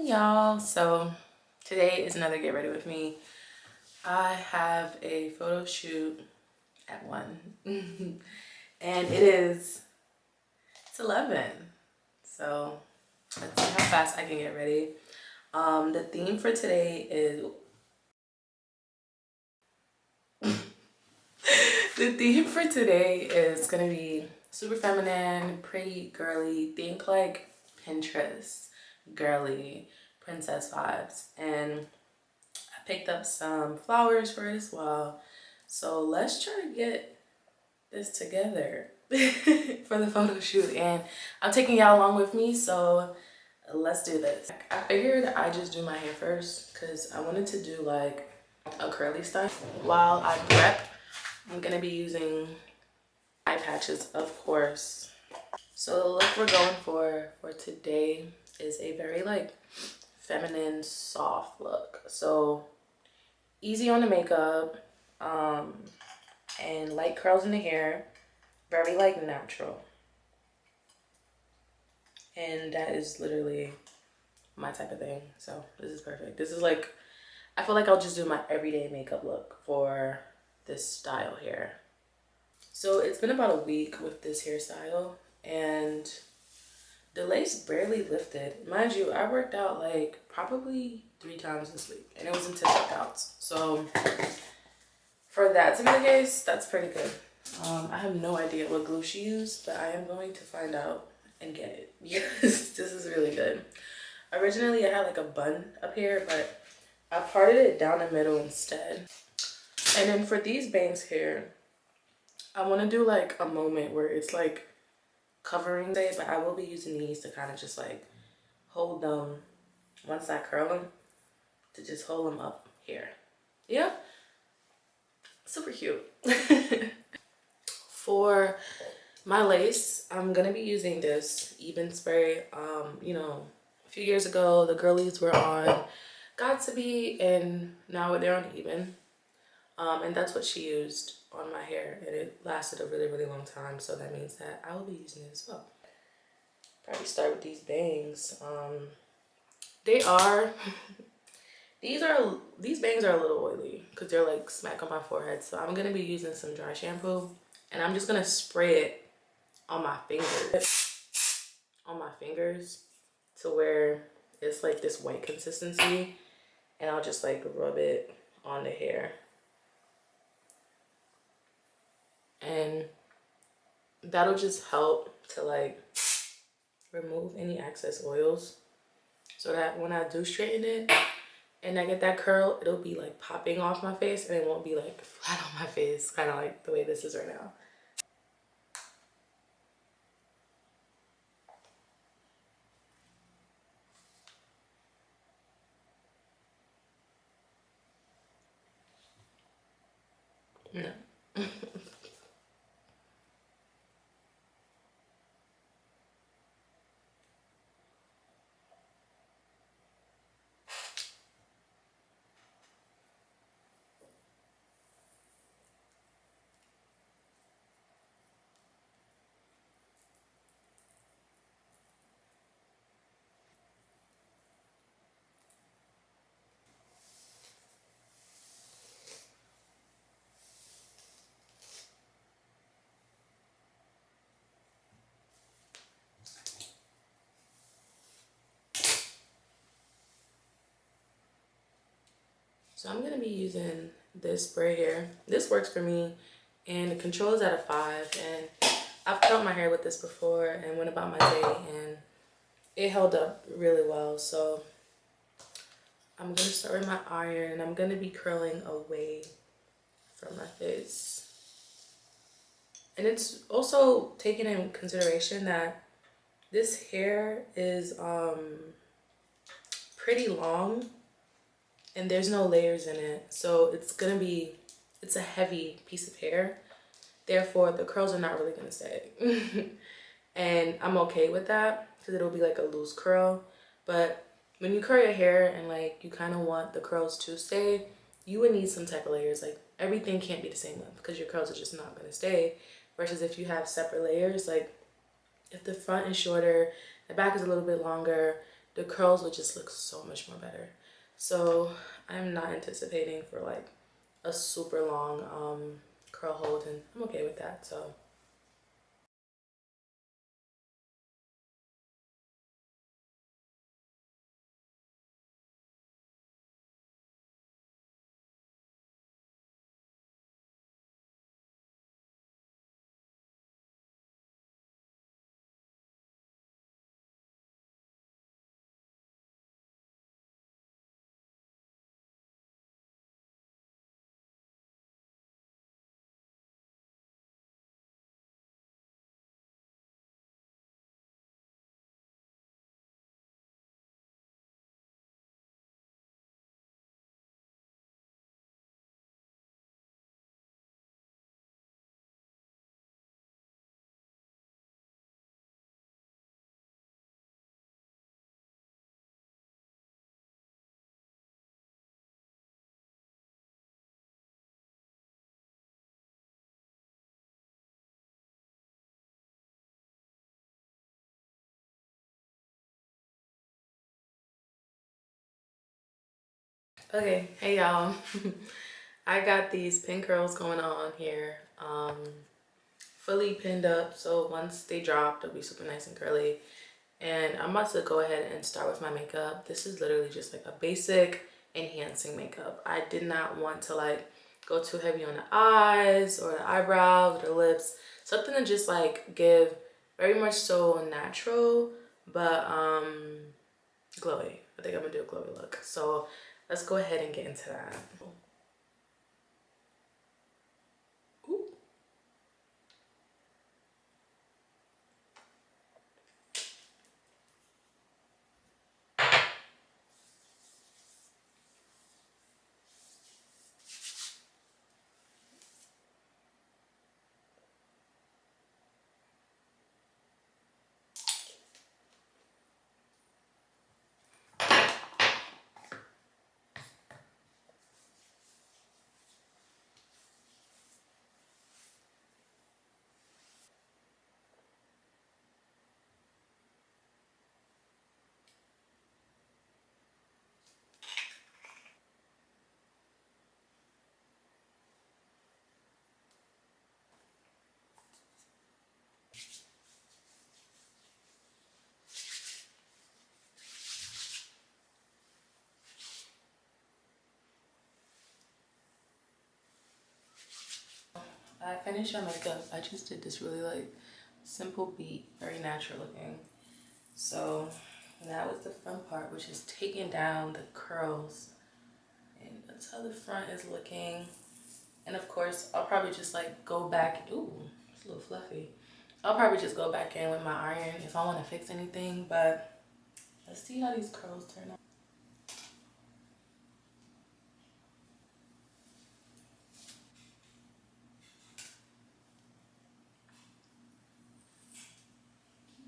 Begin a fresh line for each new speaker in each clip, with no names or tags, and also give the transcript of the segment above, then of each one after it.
y'all. So today is another get ready with me. I have a photo shoot at 1 and it's 11. So let's see how fast I can get ready. The theme for today is gonna be super feminine, pretty girly. Think like Pinterest girly princess vibes, and I picked up some flowers for it as well. So let's try to get this together for the photo shoot, and I'm taking y'all along with me, so let's do this. I figured I just do my hair first because I wanted to do like a curly style. While I prep, I'm gonna be using eye patches, of course. So the look we're going for today is a very like feminine, soft look. So easy on the makeup, and light curls in the hair, very like natural. And that is literally my type of thing. So this is perfect. This is like, I feel like I'll just do my everyday makeup look for this style here. So it's been about a week with this hairstyle, and the lace barely lifted. Mind you, I worked out like probably 3 times this week, and it was intense workouts. So for that to be the case, that's pretty good. I have no idea what glue she used, but I am going to find out and get it because this is really good. Originally, I had like a bun up here, but I parted it down the middle instead. And then for these bangs here, I want to do like a moment where it's like covering it, but I will be using these to kind of just like hold them once I curl them, to just hold them up here. Yeah, super cute. For my lace, I'm gonna be using this Eben spray. You know, a few years ago the girlies were on Got to Be, and now they're on Eben. And that's what she used on my hair, and it lasted a really long time, so that means that I will be using it as well. Probably start with these bangs. They are these bangs are a little oily because they're like smack on my forehead, so I'm gonna be using some dry shampoo, and I'm just gonna spray it on my fingers to where it's like this white consistency, and I'll just like rub it on the hair. And that'll just help to like remove any excess oils, so that when I do straighten it and I get that curl, it'll be like popping off my face and it won't be like flat on my face, kind of like the way this is right now. No. So I'm gonna be using this spray here. This works for me, and the control is at a 5, and I've curled my hair with this before and went about my day, and it held up really well. So I'm gonna start with my iron, and I'm gonna be curling away from my face. And it's also taken in consideration that this hair is pretty long, and there's no layers in it, so it's a heavy piece of hair, therefore the curls are not really gonna stay. And I'm okay with that because it'll be like a loose curl. But when you curl your hair and like you kind of want the curls to stay, you would need some type of layers. Like everything can't be the same length because your curls are just not gonna stay, versus if you have separate layers, like if the front is shorter, the back is a little bit longer, the curls would just look so much more better. So I'm not anticipating for like a super long curl hold, and I'm okay with that. So okay, hey y'all. I got these pin curls going on here, fully pinned up, so once they drop they'll be super nice and curly. And I'm about to go ahead and start with my makeup. This is literally just like a basic enhancing makeup. I did not want to like go too heavy on the eyes or the eyebrows or the lips. Something to just like give very much so natural, but glowy. I think I'm gonna do a glowy look. So let's go ahead and get into that. Ooh. I finished my makeup. I just did this really like simple beat, very natural looking. So that was the fun part, which is taking down the curls. And that's how the front is looking. And of course, I'll probably just like go back. Ooh, it's a little fluffy. I'll probably just go back in with my iron if I want to fix anything. But let's see how these curls turn out.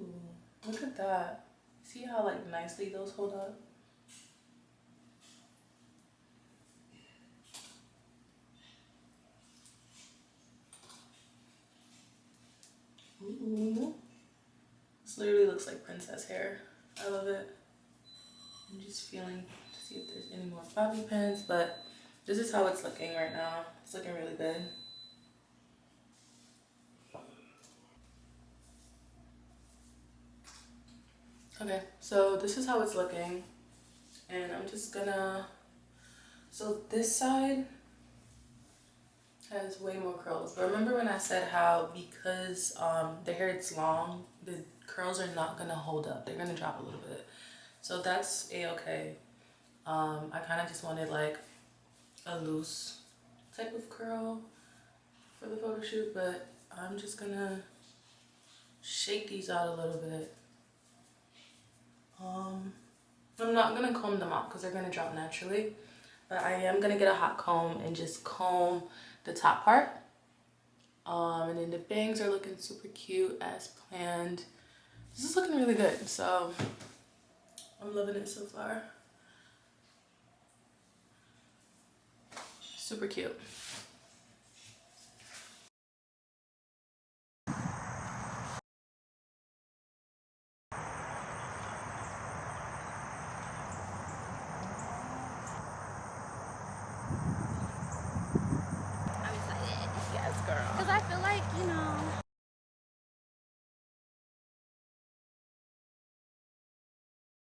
Ooh, look at that. See how like nicely those hold up? Ooh, this literally looks like princess hair. I love it. I'm just feeling to see if there's any more bobby pins, but this is how it's looking right now. It's looking really good. Okay, so this is how it's looking. And I'm just gonna, so this side has way more curls. But remember when I said how because the hair is long, the curls are not gonna hold up. They're gonna drop a little bit. So that's a-okay. I kind of just wanted like a loose type of curl for the photo shoot, but I'm just gonna shake these out a little bit. I'm not gonna comb them out because they're gonna drop naturally, but I am gonna get a hot comb and just comb the top part. And then the bangs are looking super cute as planned. This is looking really good, so I'm loving it so far. Super cute.